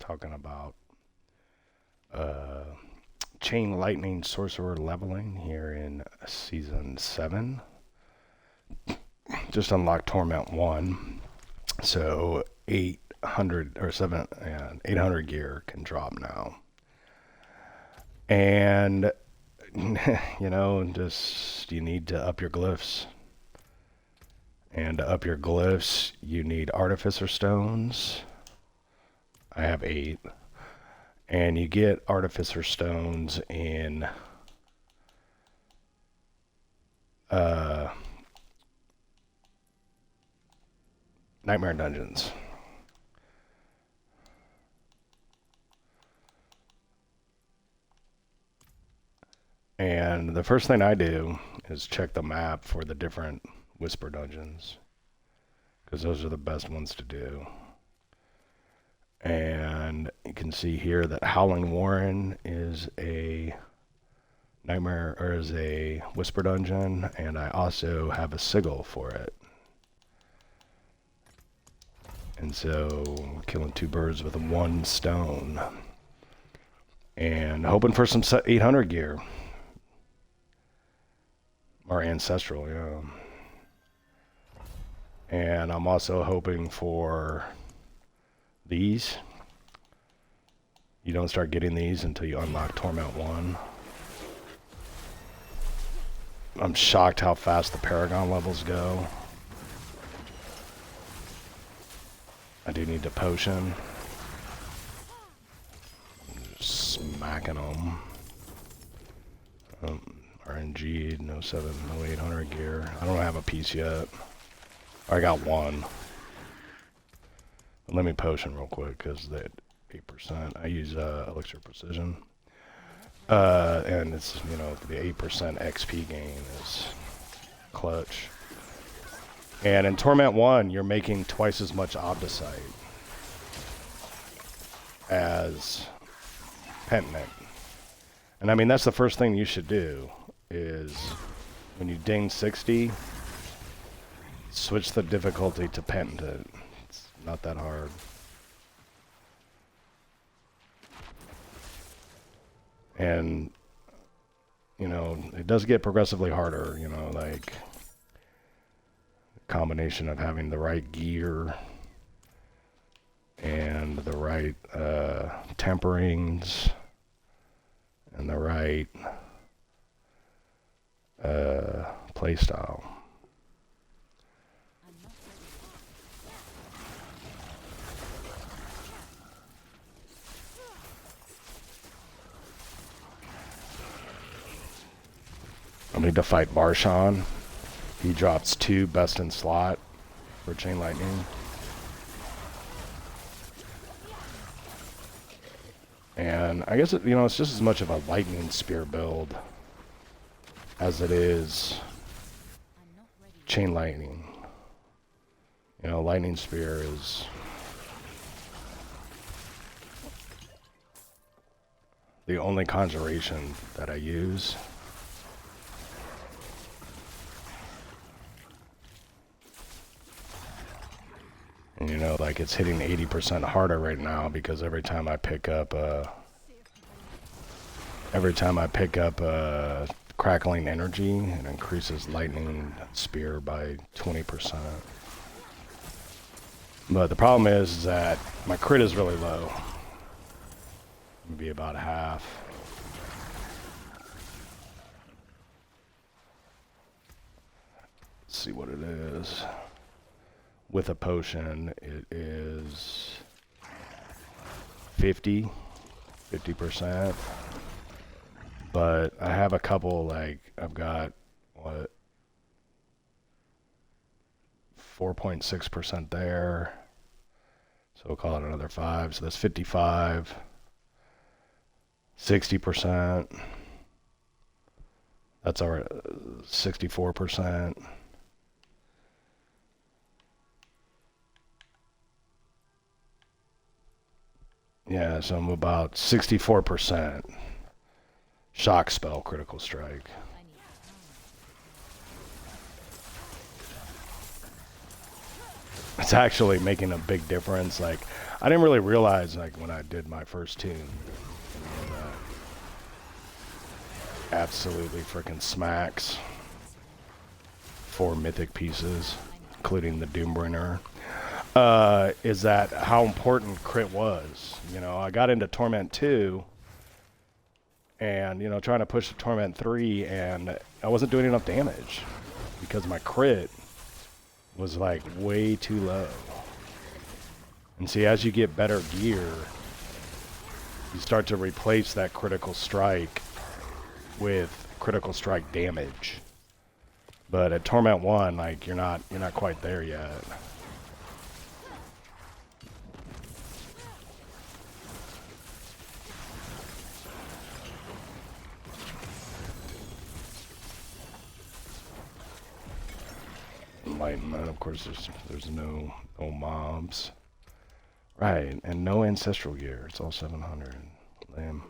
talking about Chain Lightning Sorcerer leveling here in Season 7. Just unlocked Torment 1. So 800 or 800 gear can drop now. And, you know, just you need to up your glyphs. And to up your glyphs, you need Artificer Stones. I have 8. And you get Artificer Stones in Nightmare Dungeons. And the first thing I do is check the map for the different Whisper Dungeons, because those are the best ones to do. And you can see here that Howling Warren is a Nightmare, or is a Whisper Dungeon, and I also have a sigil for it. And so, killing 2 birds with 1 stone. And hoping for some 800 gear. Or Ancestral, yeah. And I'm also hoping for these. You don't start getting these until you unlock Torment 1. I'm shocked how fast the Paragon levels go. I do need the potion. Just smacking them. RNG, no 7, no 800 gear. I don't have a piece yet. I got 1. Let me potion real quick, because that 8%. I use Elixir Precision. And it's, you know, the 8% XP gain is clutch. And in Torment 1, you're making twice as much Obdicite as Pentiment. And I mean, that's the first thing you should do, is when you ding 60, switch the difficulty to Pentiment. It's not that hard. And, you know, it does get progressively harder, you know, like combination of having the right gear and the right temperings and the right playstyle. I need to fight Barshan. He drops 2 best in slot for Chain Lightning. And I guess, you know, it's just as much of a Lightning Spear build as it is Chain Lightning. You know, Lightning Spear is the only conjuration that I use. And, you know, like, it's hitting 80% harder right now because every time I pick up Crackling Energy, it increases Lightning Spear by 20%. But the problem is that my crit is really low. Maybe about half. Let's see what it is. With a potion, it is 50%. But I have a couple, like, I've got, what, 4.6% there. So we'll call it another 5. So that's 55. 60%. That's our 64%. Yeah, so I'm about 64%. Shock spell, critical strike. It's actually making a big difference. Like, I didn't really realize, like, when I did my first tune, that absolutely freaking smacks 4 mythic pieces, including the Doombringer. Is that how important crit was? You know, I got into Torment 2, and, you know, trying to push to Torment 3, and I wasn't doing enough damage because my crit was like way too low. And see, as you get better gear, you start to replace that critical strike with critical strike damage. But at Torment 1, like, you're not quite there yet. Enlightenment, of course, there's no mobs. Right, and no ancestral gear. It's all 700. Lame.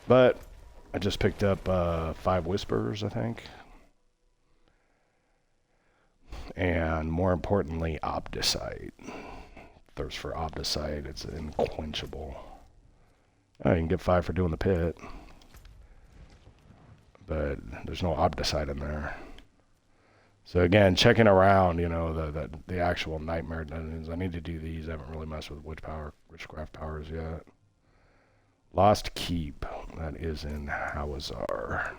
But I just picked up 5 Whisperers, I think. And more importantly, Obdicite. Thirst for Obdicite, it's unquenchable. Oh, you can get 5 for doing the pit. But there's no Obdicite in there. So again, checking around, you know, the actual nightmare dungeons. I need to do these. I haven't really messed with witchcraft powers yet. Lost Keep, that is in Hawazar.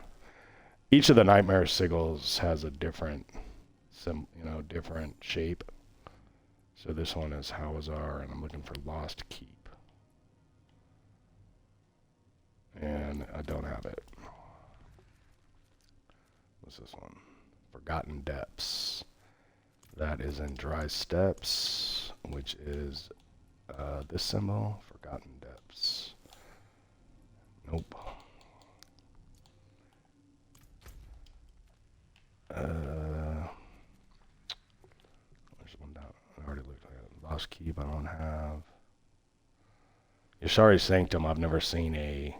Each of the nightmare sigils has a different different shape. So this one is Hawazar, and I'm looking for Lost Keep. And I don't have it. What's this one? Forgotten Depths. That is in Dry Steppes, which is this symbol, Forgotten Depths. Nope. There's one down. I already looked at it. Lost Keep I don't have. Yashari Sanctum, I've never seen a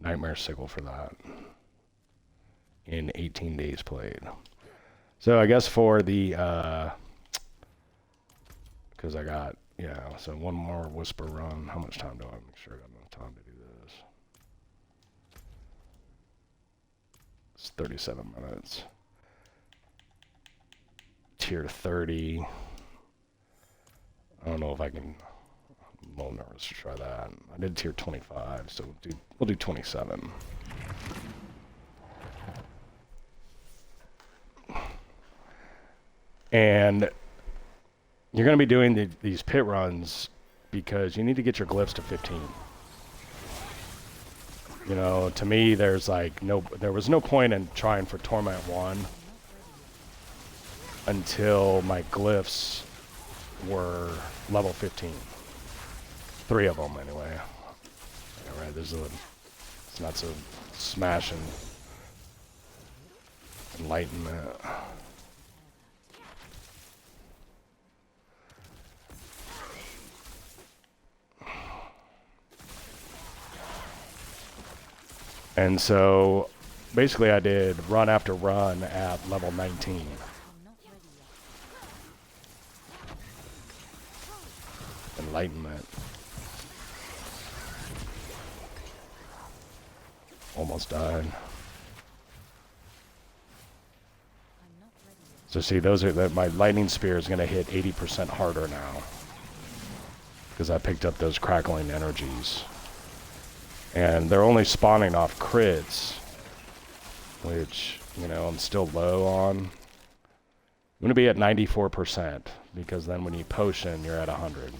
nightmare sigil for that in 18 days played. So I guess for the because I got, yeah, so one more Whisper run. How much time do I have? Make sure I got enough time to do this. It's 37 minutes. Tier 30. I don't know if I can. I'm a little nervous to try that. I did tier 25, so we'll do 27. And you're going to be doing these pit runs because you need to get your glyphs to 15. You know, to me, there was no point in trying for Torment 1 until my glyphs were level 15. 3 of them, anyway. All right, it's not so smashing enlightenment. And so, basically I did run after run at level 19. Enlightenment. Almost died. So see, my lightning spear is going to hit 80% harder now. Because I picked up those crackling energies. And they're only spawning off crits, which, you know, I'm still low on. I'm going to be at 94%, because then when you potion, you're at 100.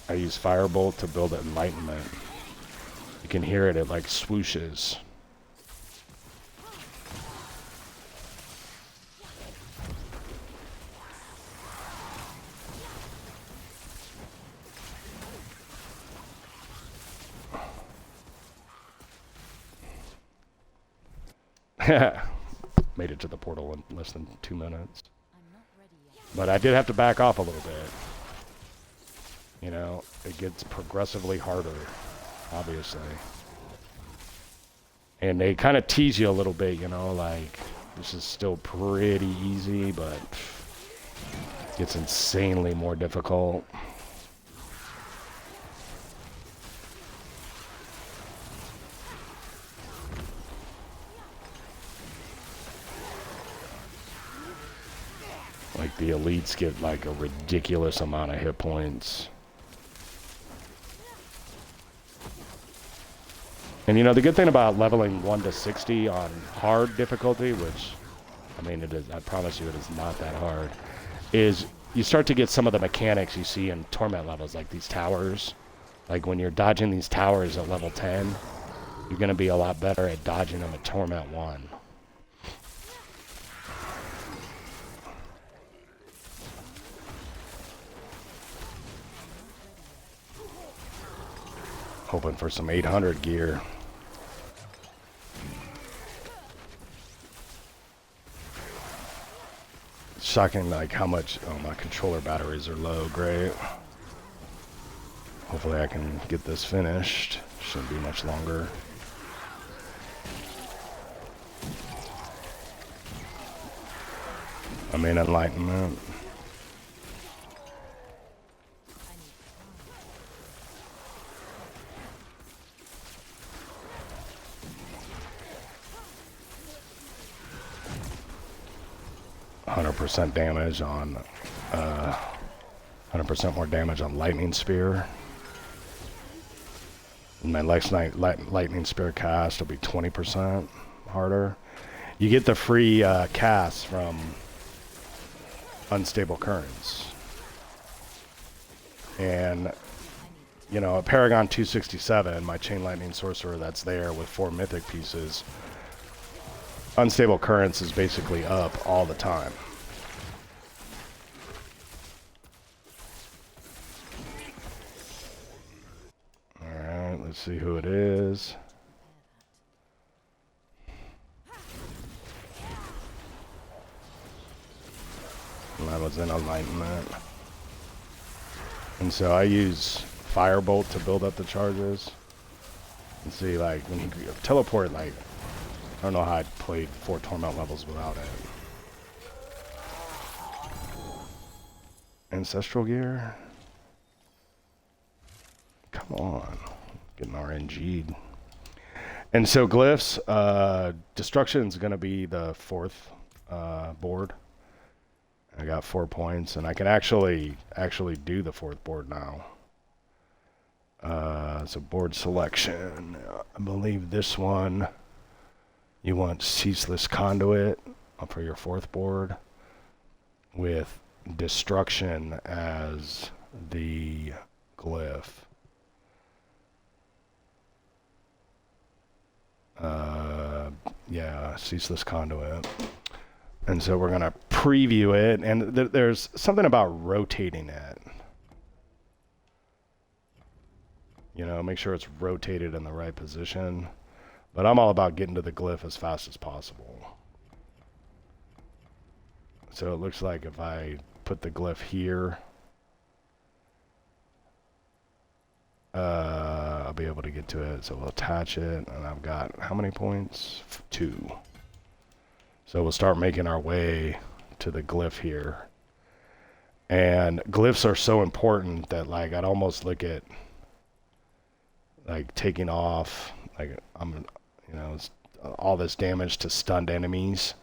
I use Firebolt to build enlightenment. You can hear it like swooshes. made it to the portal in less than 2 minutes. But I did have to back off a little bit. You know, it gets progressively harder, obviously. And they kind of tease you a little bit, you know, like, this is still pretty easy, but it gets insanely more difficult. Like, the elites get, like, a ridiculous amount of hit points. And, you know, the good thing about leveling 1 to 60 on hard difficulty, which, I mean, it is, I promise you it is not that hard, is you start to get some of the mechanics you see in Torment levels, like these towers. Like, when you're dodging these towers at level 10, you're going to be a lot better at dodging them at Torment 1. Hoping for some 800 gear. Shocking, like, how much... Oh, my controller batteries are low. Great. Hopefully I can get this finished. Shouldn't be much longer. I mean, enlightenment. %, damage on 100% more damage on lightning spear. And my lightning spear cast will be 20% harder. You get the free cast from unstable currents. And, you know, at Paragon 267, my chain lightning sorcerer that's there with 4 mythic pieces, unstable currents is basically up all the time. Alright, let's see who it is. And that was in enlightenment. And so I use Firebolt to build up the charges. And see, like, when you teleport, like, I don't know how I played 4 Torment levels without it. Ancestral gear? Come on. Getting RNG'd. And so glyphs, destruction's going to be the 4th board. I got 4 points, and I can actually do the 4th board now. So board selection. I believe this one, you want Ceaseless Conduit for your 4th board with Destruction as the glyph. Yeah, Ceaseless Conduit. And so we're going to preview it, and there's something about rotating it. You know, make sure it's rotated in the right position. But I'm all about getting to the glyph as fast as possible. So it looks like if I put the glyph here, I'll be able to get to it. So we'll attach it, and I've got how many points? 2. So we'll start making our way to the glyph here. And glyphs are so important that, like, I'd almost look at, like, taking off, like, you know, all this damage to stunned enemies,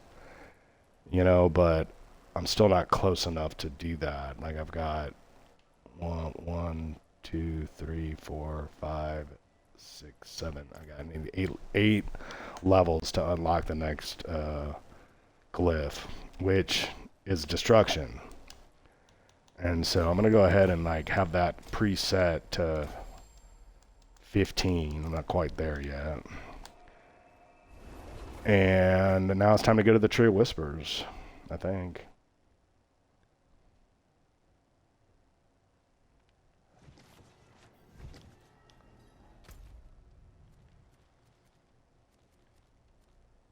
you know, but I'm still not close enough to do that. Like, I've got 1, 2, 3, 4, 5, 6, 7. I got maybe 8 levels to unlock the next glyph, which is destruction. And so I'm gonna go ahead and, like, have that preset to 15. I'm not quite there yet. And now it's time to go to the Tree of Whispers, I think.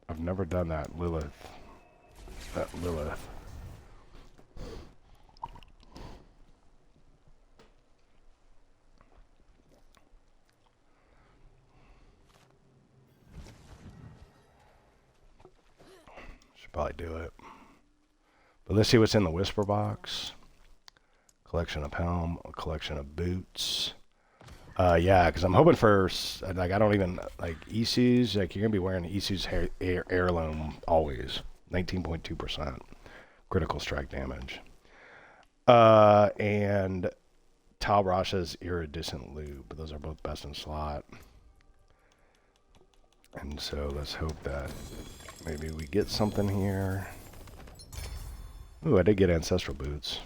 I've never done that, Lilith. Lilith. Should probably do it. But let's see what's in the Whisper box. Collection of helm, a collection of boots. Yeah, because I'm hoping for, like, I don't even, like, Isu's, like, you're going to be wearing Isu's heirloom always. 19.2% critical strike damage. And Tal Rasha's Iridescent Lube. Those are both best in slot. And so let's hope that maybe we get something here. Ooh, I did get Ancestral Boots.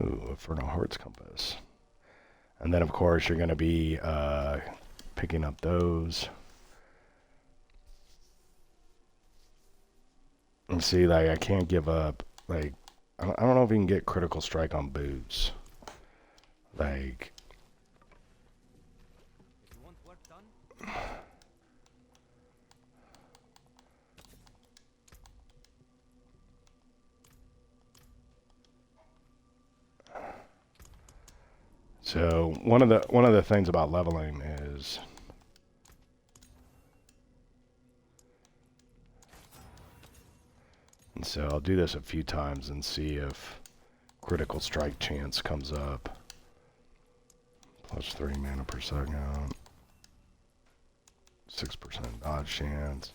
Ooh, Infernal Heart's Compass. And then, of course, you're going to be picking up those. And see, like, I can't give up. Like, I don't know if you can get Critical Strike on boots. Like... If you want work done, So one of the things about leveling is and so I'll do this a few times and see if critical strike chance comes up. +3 mana per second. 6% dodge chance.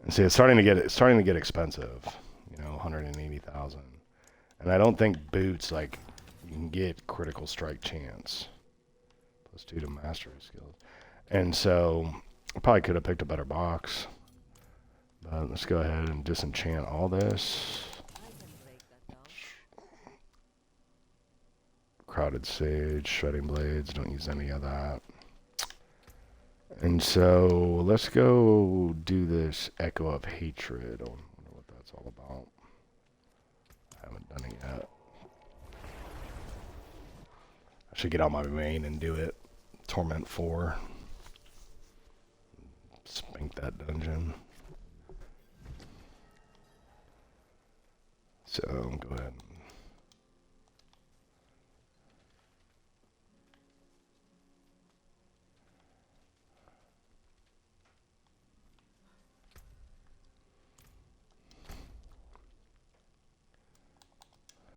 And see, it's starting to get expensive. You know, 180,000. And I don't think boots, like, you can get critical strike chance. +2 to mastery skills. And so I probably could have picked a better box. But let's go ahead and disenchant all this. Crowded Sage, Shredding Blades, don't use any of that. And so let's go do this Echo of Hatred. I wonder what that's all about. I haven't done it yet. I should get on my main and do it. Torment 4. Spank that dungeon. So go ahead.